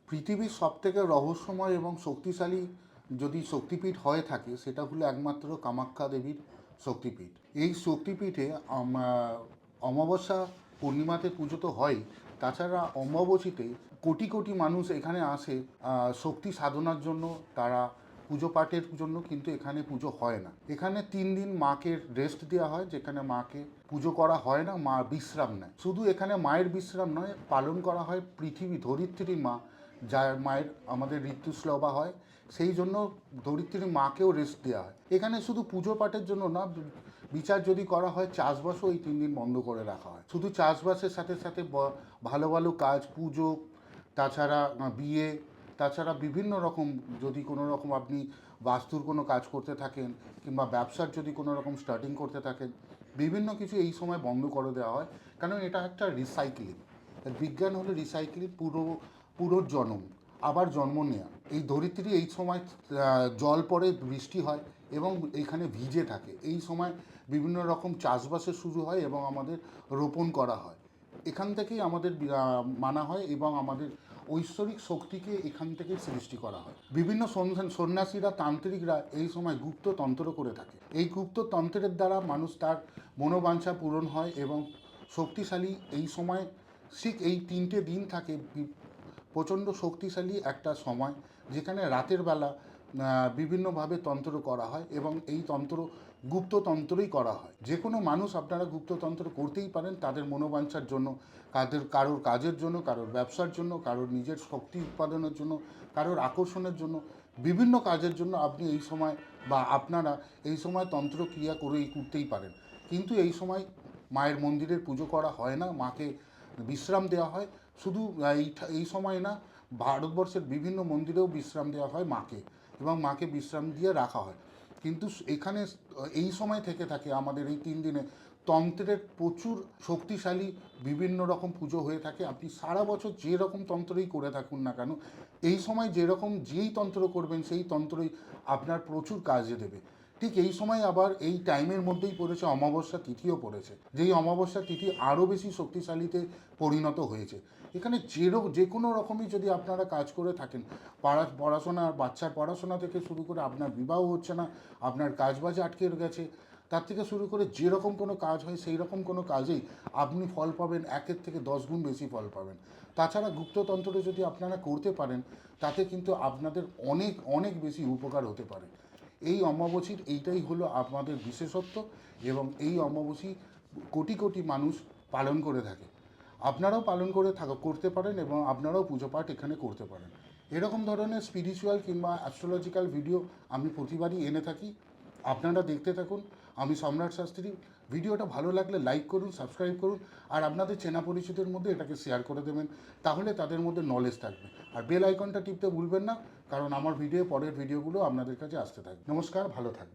পৃথিবীর সবথেকে রহস্যময় এবং শক্তিশালী যদি শক্তিপীঠ হয়ে থাকে সেটা হলো একমাত্র কামাখ্যা দেবীর শক্তিপীঠ। এই শক্তিপীঠে অমাবস্যা পূর্ণিমাতে পুজো তো হয়, তাছাড়া অমাবস্যাতে কোটি কোটি মানুষ এখানে আসে শক্তি সাধনার জন্য। তারা পুজো পাঠের জন্য কিন্তু এখানে পুজো হয় না। এখানে 3 দিন মাকে রেস্ট দেওয়া হয়, যেখানে মাকে পুজো করা হয় না, মা বিশ্রাম নেয়। শুধু এখানে মায়ের বিশ্রাম নয়, পালন করা হয় পৃথিবী ধরিত্রী মা, যার মায়ের আমাদের ঋতুস্রাবা হয়, সেই জন্য ধরিত্রী মাকেও রেস্ট দেওয়া হয়। এখানে শুধু পুজো পাঠের জন্য না, বিচার যদি করা হয় চাষবাসও এই 3 দিন বন্ধ করে রাখা হয়। শুধু চাষবাসের সাথে সাথে ভালো ভালো কাজ, পুজো, তাছাড়া বিয়ে, তাছাড়া বিভিন্ন রকম যদি কোনো রকম আপনি বাস্তুর কোনো কাজ করতে থাকেন কিংবা ব্যবসার যদি কোনো রকম স্টার্টিং করতে থাকেন, বিভিন্ন কিছু এই সময় বন্ধ করে দেওয়া হয়। কারণ এটা একটা রিসাইক্লিং, বিজ্ঞান হলো রিসাইক্লিং, পুনর্জন্ম, আবার জন্ম নেওয়া। এই ধরিত্রী এই সময় জল পড়ে, বৃষ্টি হয় এবং এখানে ভিজে থাকে। এই সময় বিভিন্ন রকম চাষবাসের শুরু হয় এবং আমাদের রোপণ করা হয়। এখান থেকেই আমাদের মানা হয় এবং আমাদের ঐশ্বরিক শক্তিকে এখান থেকে সৃষ্টি করা হয়। বিভিন্ন সন্ন্যাসীরা, তান্ত্রিকরা এই সময় গুপ্ত তন্ত্র করে থাকে। এই গুপ্ত তন্ত্রের দ্বারা মানুষ তার মনোবাঞ্ছা পূরণ হয় এবং শক্তিশালী এই সময় ঠিক এই 3টে দিন থাকে। প্রচণ্ড শক্তিশালী একটা সময়, যেখানে রাতের বেলা বিভিন্নভাবে তন্ত্র করা হয় এবং এই তন্ত্র গুপ্ততন্ত্রই করা হয়। যে কোনো মানুষ আপনারা গুপ্ততন্ত্র করতেই পারেন তাদের মনোবাঞ্ছার জন্য, কারোর কাজের জন্য, কারোর ব্যবসার জন্য, কারোর নিজের শক্তি উৎপাদনের জন্য, কারোর আকর্ষণের জন্য, বিভিন্ন কাজের জন্য আপনি এই সময় বা আপনারা এই সময় তন্ত্র ক্রিয়া করতেই পারেন। কিন্তু এই সময় মায়ের মন্দিরের পুজো করা হয় না, মাকে বিশ্রাম দেওয়া হয়। শুধু এই সময় না, ভারতবর্ষের বিভিন্ন মন্দিরেও বিশ্রাম দেওয়া হয় মাকে, এবং মাকে বিশ্রাম দিয়ে রাখা হয়। কিন্তু এখানে এই সময় থেকে থাকে আমাদের এই 3 দিনে তন্ত্রের প্রচুর শক্তিশালী বিভিন্ন রকম পুজো হয়ে থাকে। আপনি সারা বছর যে রকম তন্ত্রই করে থাকুন না কেন, এই সময় যেই তন্ত্র করবেন সেই তন্ত্রই আপনার প্রচুর কাজে দেবে। ঠিক এই সময় আবার এই টাইমের মধ্যেই পড়েছে অমাবস্যা তিথিও পড়েছে, যেই অমাবস্যা তিথি আরও বেশি শক্তিশালীতে পরিণত হয়েছে। এখানে যে কোনো রকমই যদি আপনারা কাজ করে থাকেন, পড়াশোনা, বাচ্চার পড়াশোনা থেকে শুরু করে আপনার বিবাহ হচ্ছে না, আপনার কাজবাজে আটকে গেছে, তার থেকে শুরু করে যেরকম কোনো কাজ হয় সেই রকম কোনো কাজেই আপনি ফল পাবেন, 1-এর থেকে 10 গুণ বেশি ফল পাবেন। তাছাড়া গুপ্ততন্ত্র যদি আপনারা করতে পারেন, তাতে কিন্তু আপনাদের অনেক অনেক বেশি উপকার হতে পারে। এই অমাবস্যার এইটাই হলো আমাদের বিশেষত্ব, এবং এই অমাবস্যা কোটি কোটি মানুষ পালন করে থাকে। আপনারাও পালন করতে পারেন এবং আপনারাও পুজো পাঠ এখানে করতে পারেন। এরকম ধরনের স্পিরিচুয়াল কিংবা অ্যাস্ট্রোলজিক্যাল ভিডিও আমি প্রতিবারই এনে থাকি, আপনারা দেখতে থাকুন। আমি সম্রাট শাস্ত্রী। ভিডিওটা ভালো লাগলে লাইক করুন, সাবস্ক্রাইব করুন, আর আপনাদের চেনা পরিচিতদের মধ্যে এটাকে শেয়ার করে দেবেন, তাহলে তাদের মধ্যে নলেজ থাকবে। আর বেল আইকনটা টিপতে ভুলবেন না, কারণ আমার পরের ভিডিওগুলো আপনাদের কাছে আসতে থাকবে। নমস্কার, ভালো থাকবে।